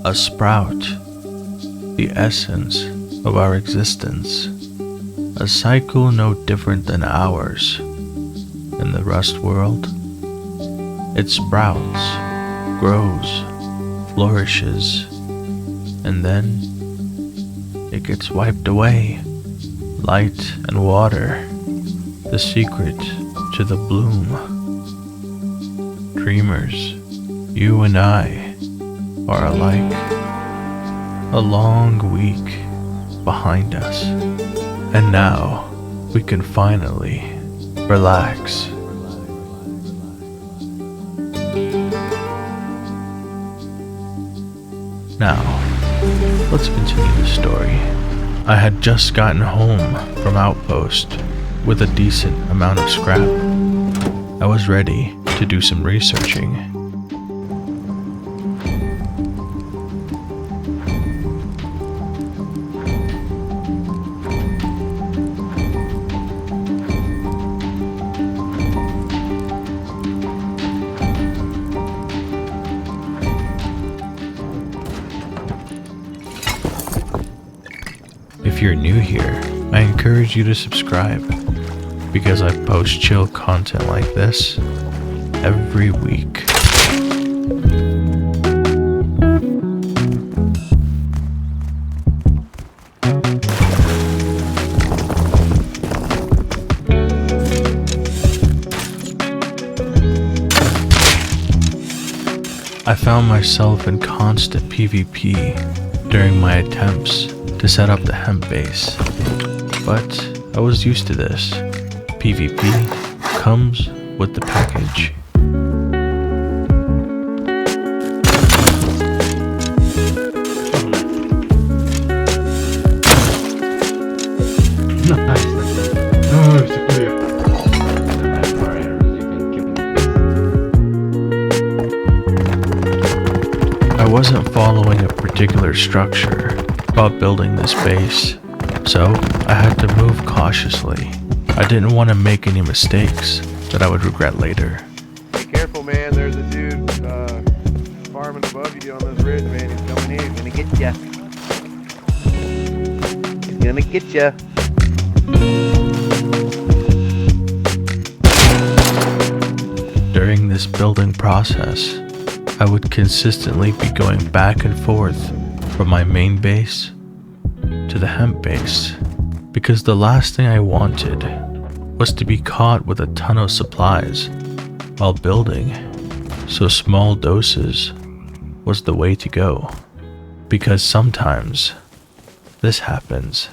A sprout, the essence of our existence, a cycle no different than ours. In the rust world, it sprouts, grows, flourishes, and then it gets wiped away. Light and water, the secret to the bloom. Dreamers, you and I are alike. A long week behind us, and now we can finally relax. Now, let's continue the story. I had just gotten home from Outpost with a decent amount of scrap. I was ready to do some researching. If you're new here, I encourage you to subscribe, because I post chill content like this every week. I found myself in constant PvP during my attempts to set up the hemp base, but I was used to this. PvP comes with the package. Nice. Oh, it's a clear. I wasn't following a particular structure about building this base, so I had to move cautiously. I didn't want to make any mistakes that I would regret later. Be careful, man. There's a dude farming above you on this ridge, man. He's coming in. He's gonna get ya. He's gonna get ya. During this building process, I would consistently be going back and forth from my main base to the hemp base, because the last thing I wanted was to be caught with a ton of supplies while building, so small doses was the way to go, because sometimes this happens.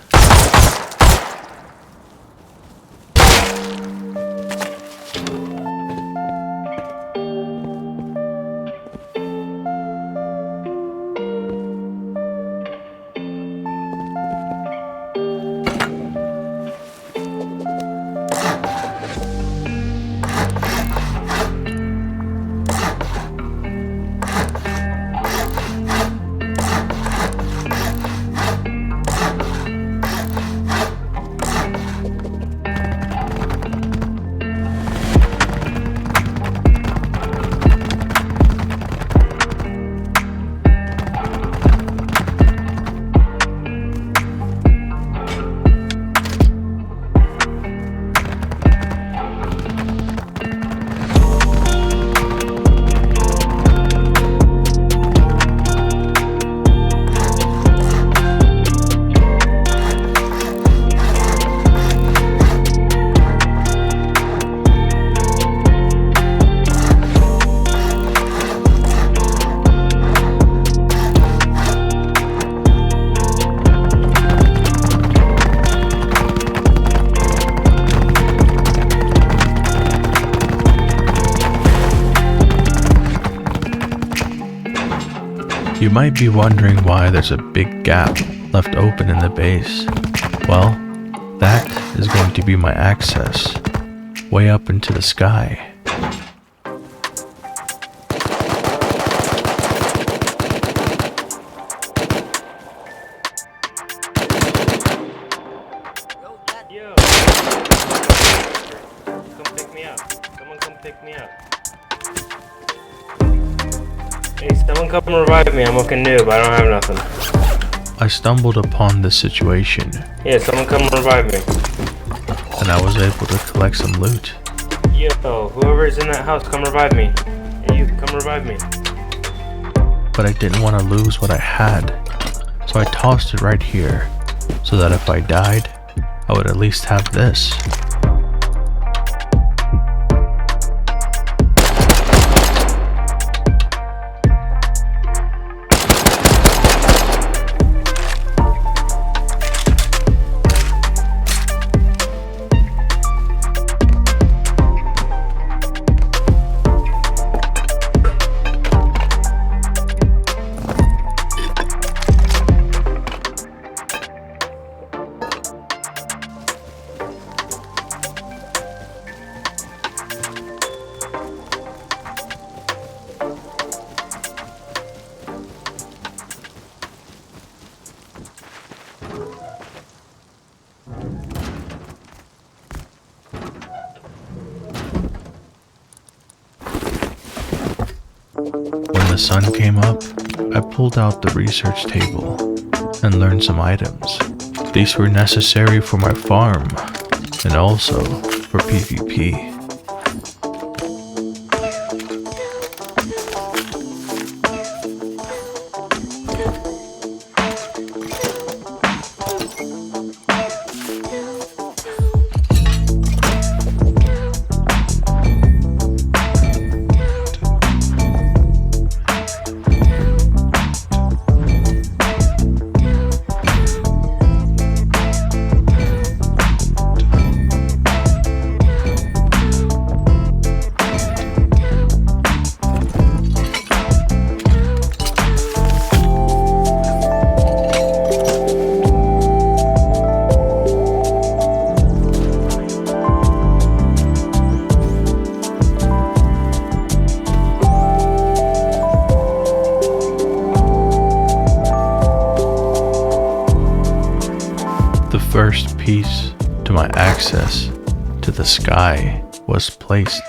You might be wondering why there's a big gap left open in the base. Well, that is going to be my access way up into the sky. Yo! Come pick me up. Someone come pick me up. Hey, someone come revive me. I'm looking noob. I don't have nothing. I stumbled upon this situation, Yeah, someone come revive me. and I was able to collect some loot. Yo, whoever's in that house, come revive me. Hey, you come revive me. But I didn't want to lose what I had, so I tossed it right here, so that if I died, I would at least have this. When the sun came up, I pulled out the research table and learned some items. These were necessary for my farm and also for PvP. The first piece to my access to the sky was placed.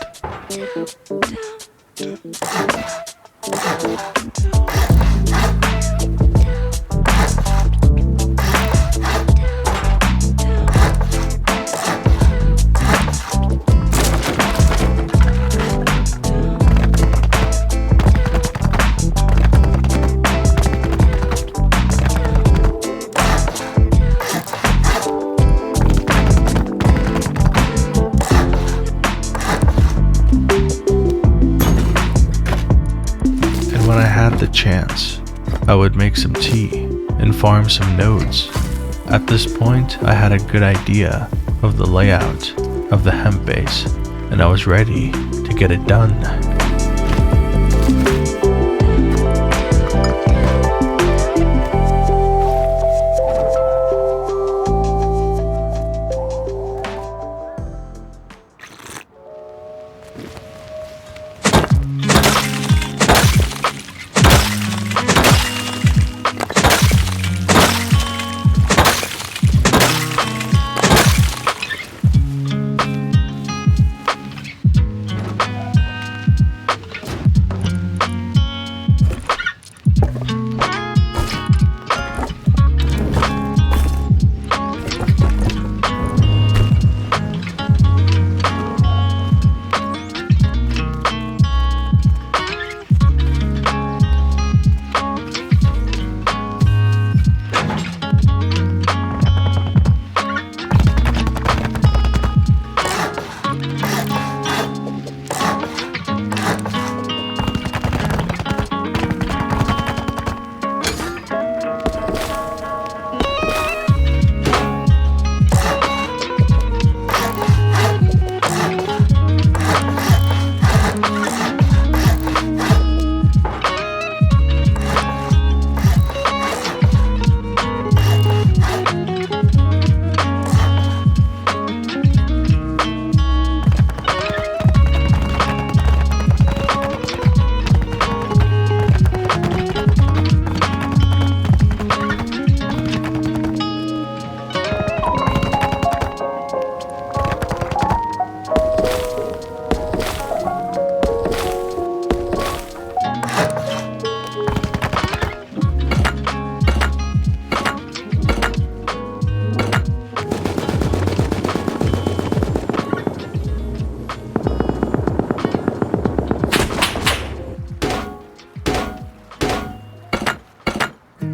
When I had the chance, I would make some tea and farm some nodes. At this point, I had a good idea of the layout of the hemp base, and I was ready to get it done.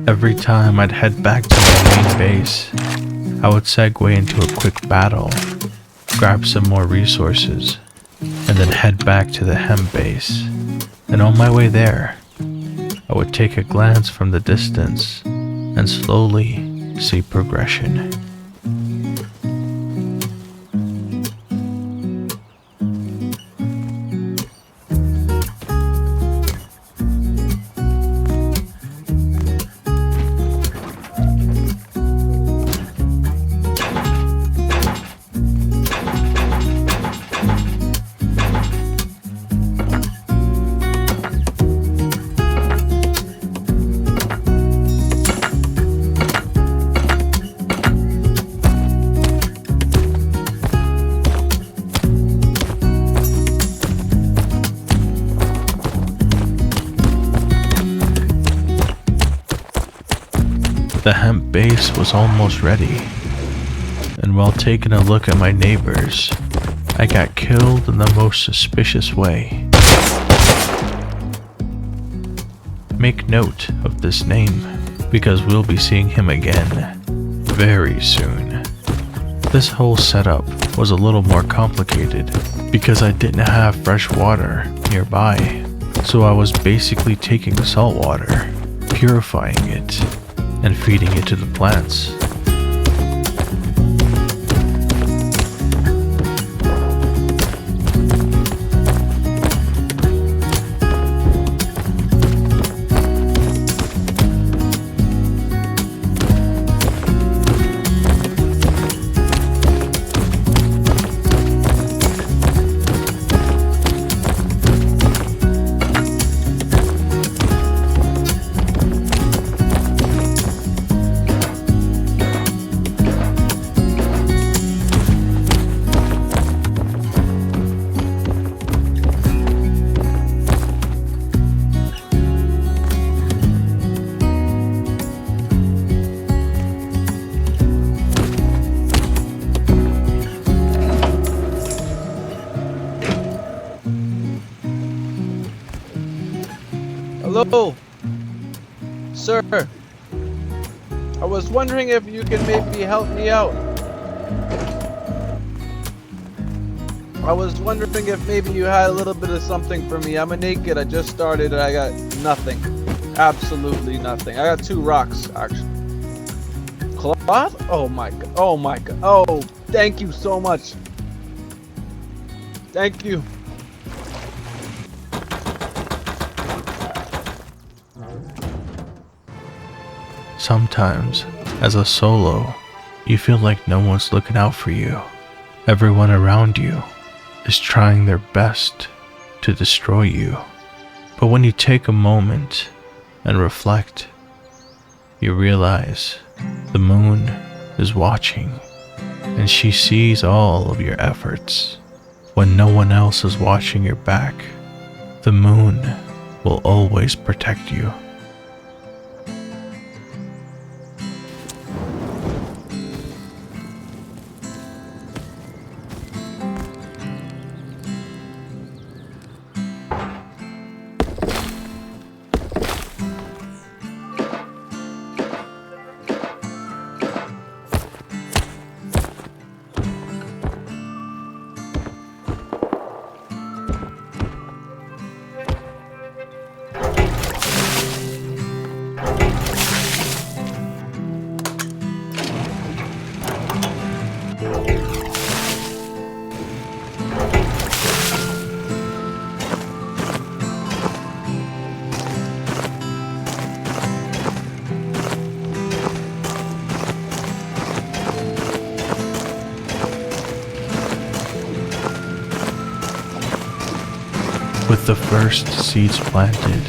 Every time I'd head back to my main base, I would segue into a quick battle, grab some more resources, and then head back to the hemp base. And on my way there, I would take a glance from the distance and slowly see progression. The hemp base was almost ready, and while taking a look at my neighbors, I got killed in the most suspicious way. Make note of this name, because we'll be seeing him again very soon. This whole setup was a little more complicated because I didn't have fresh water nearby, so I was basically taking salt water, purifying it, and feeding it to the plants. Hello, sir. I was wondering if you can maybe help me out. I was wondering if maybe you had a little bit of something for me. I'm a naked. I just started and I got nothing. Absolutely nothing. I got 2 rocks, actually. Cloth? Oh my god. Oh my god. Oh, thank you so much. Thank you. Sometimes, as a solo, you feel like no one's looking out for you. Everyone around you is trying their best to destroy you. But when you take a moment and reflect, you realize the moon is watching, and she sees all of your efforts. When no one else is watching your back, the moon will always protect you. With the first seeds planted,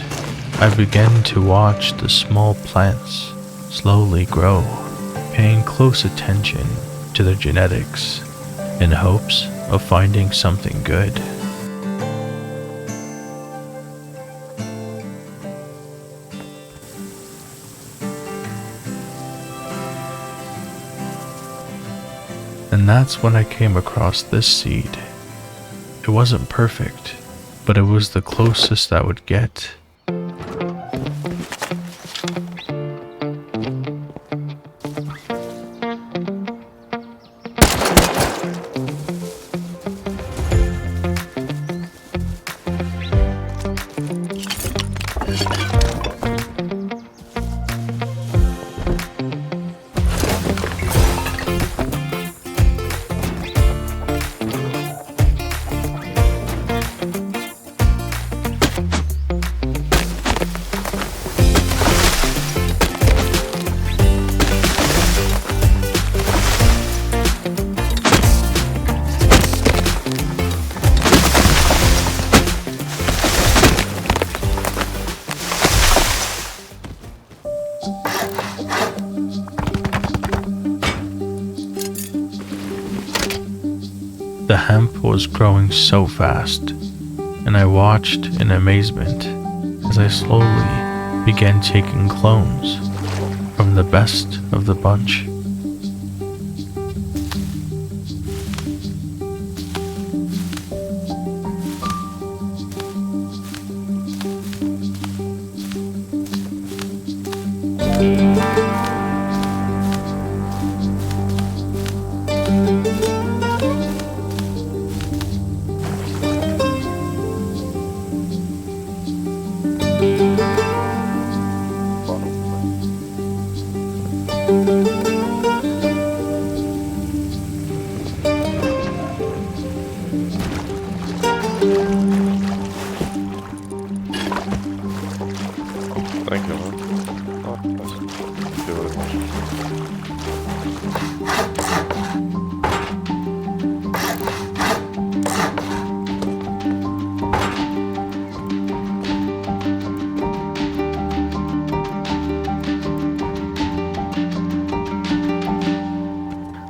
I began to watch the small plants slowly grow, paying close attention to their genetics in hopes of finding something good. And that's when I came across this seed. It wasn't perfect, but it was the closest I would get. The hemp was growing so fast, and I watched in amazement as I slowly began taking clones from the best of the bunch. Thank you, man. Oh, that's good.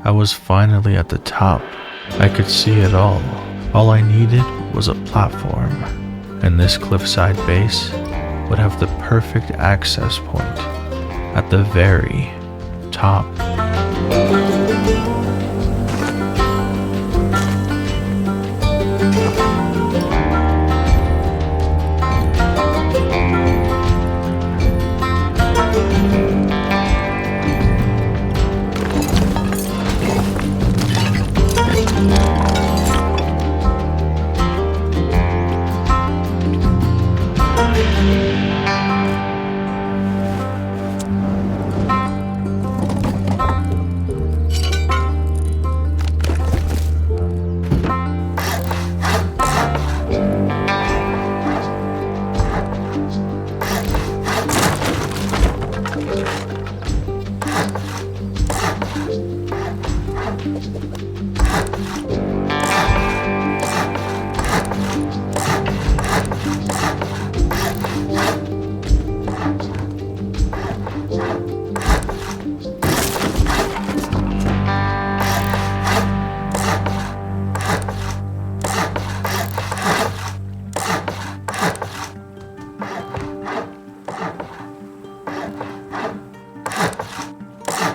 I was finally at the top. I could see it all. All I needed was a platform, and this cliffside base would have the perfect access point at the very top.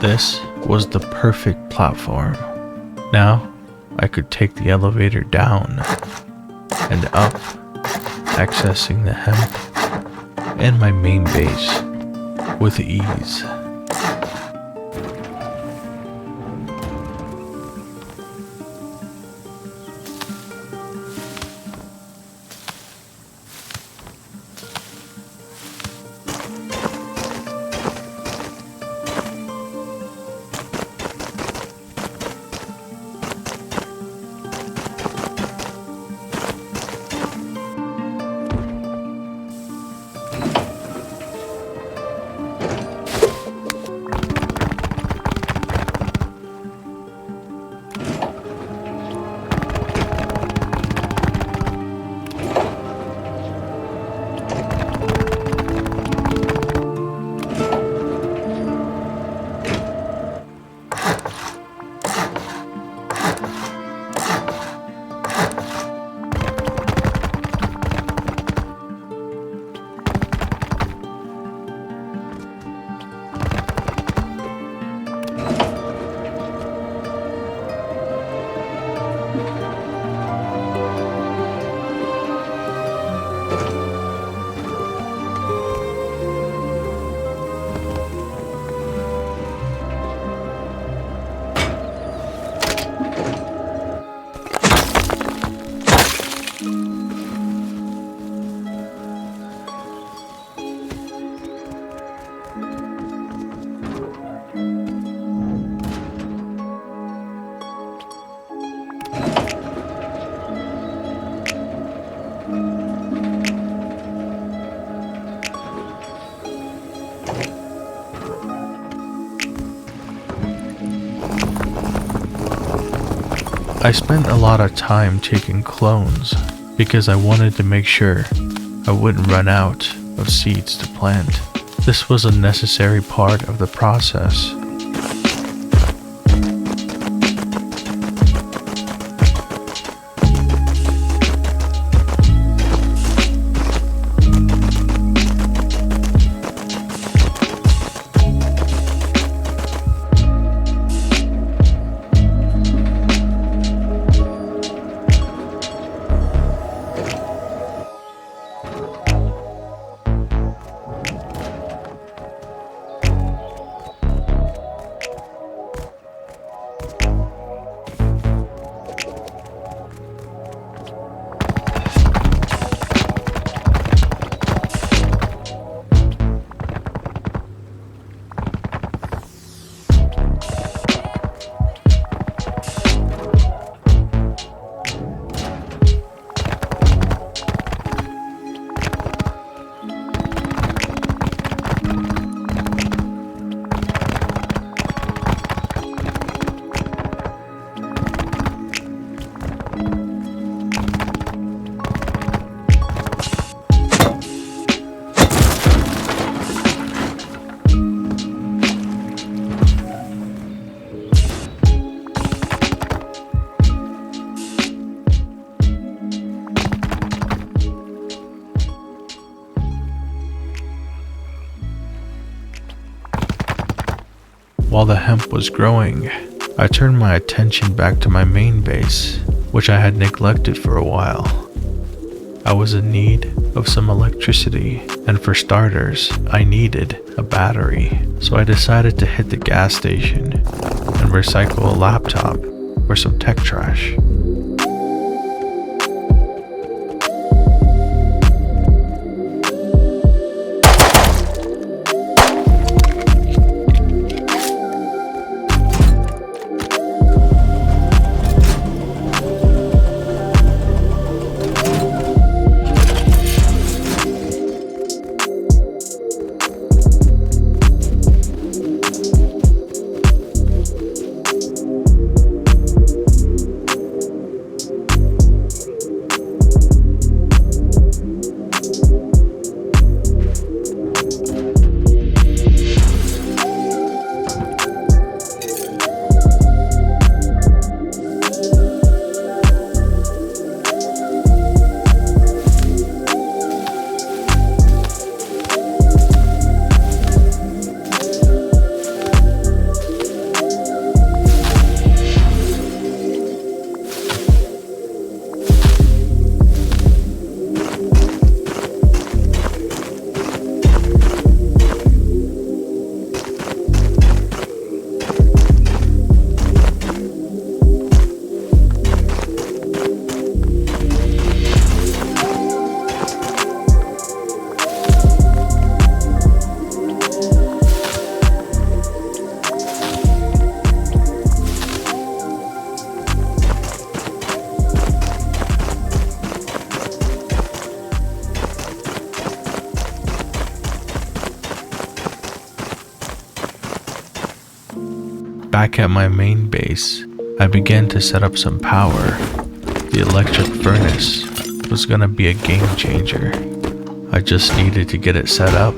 This was the perfect platform. Now I could take the elevator down and up, accessing the hemp and my main base with ease. I spent a lot of time taking clones because I wanted to make sure I wouldn't run out of seeds to plant This was a necessary part of the process. While the hemp was growing, I turned my attention back to my main base, which I had neglected for a while. I was in need of some electricity, and for starters, I needed a battery, so I decided to hit the gas station and recycle a laptop for some tech trash. Back at my main base, I began to set up some power. The electric furnace was gonna be a game changer. I just needed to get it set up.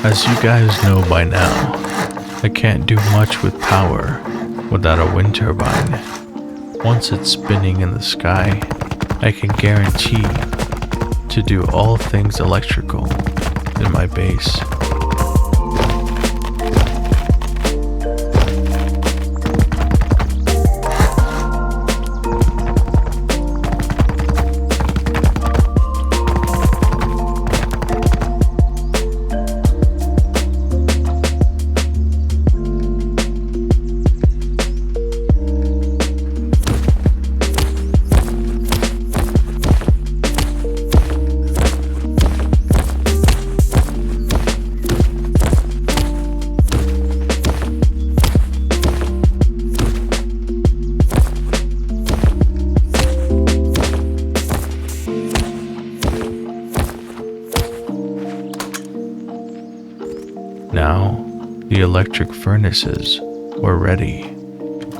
As you guys know by now, I can't do much with power without a wind turbine. Once it's spinning in the sky, I can guarantee to do all things electrical in my base. electric furnaces were ready,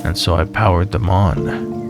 and so I powered them on.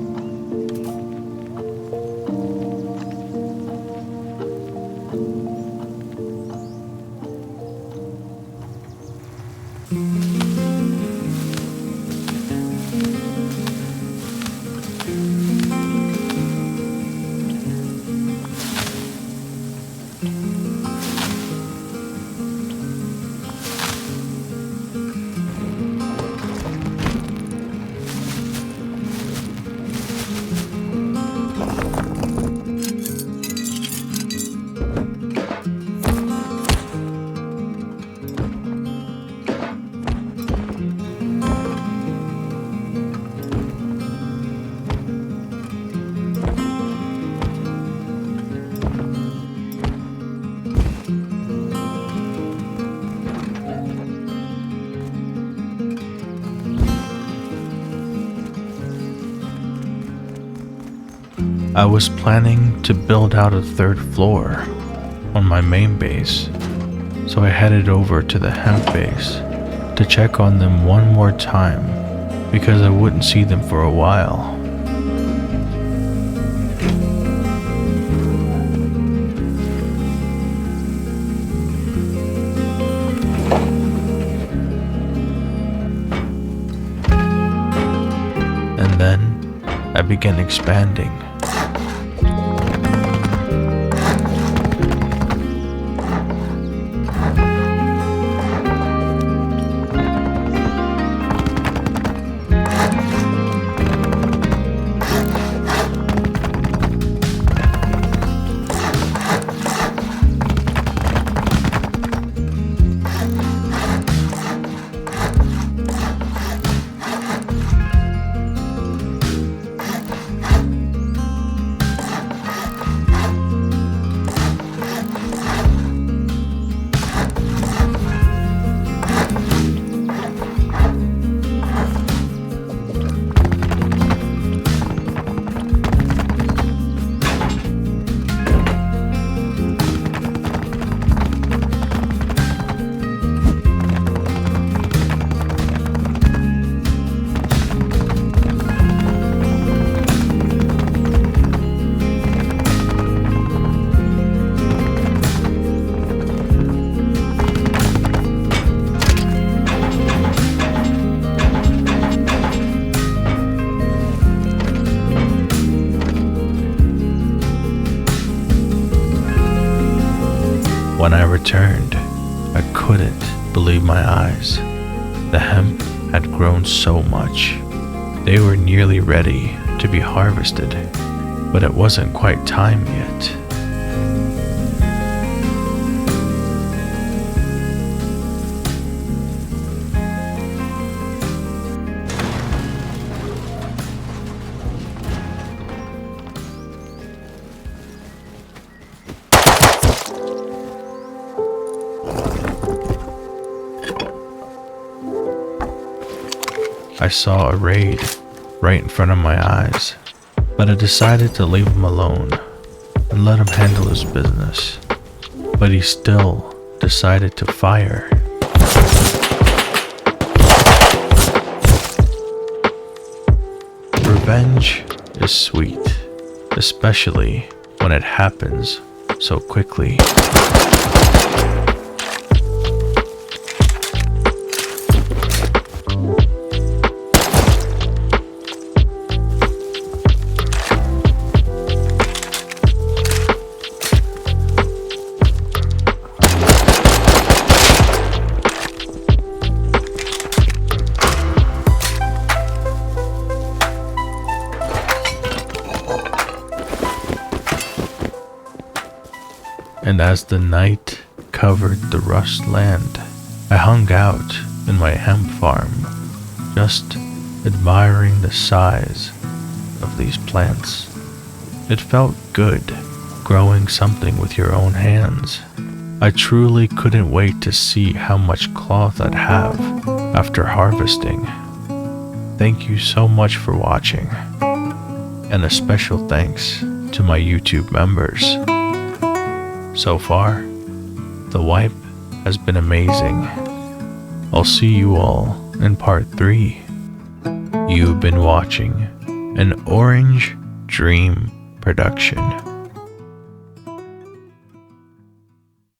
I was planning to build out a third floor on my main base, so I headed over to the hemp base to check on them one more time because I wouldn't see them for a while. And then I began expanding. When I returned, I couldn't believe my eyes. The hemp had grown so much. They were nearly ready to be harvested, but it wasn't quite time yet. I saw a raid right in front of my eyes, but I decided to leave him alone and let him handle his business. But he still decided to fire. Revenge is sweet, especially when it happens so quickly. And as the night covered the rust land, I hung out in my hemp farm, just admiring the size of these plants. It felt good growing something with your own hands. I truly couldn't wait to see how much cloth I'd have after harvesting. Thank you so much for watching, and a special thanks to my YouTube members. So far, the wipe has been amazing. I'll see you all in part 3. You've been watching an Orange Dream production.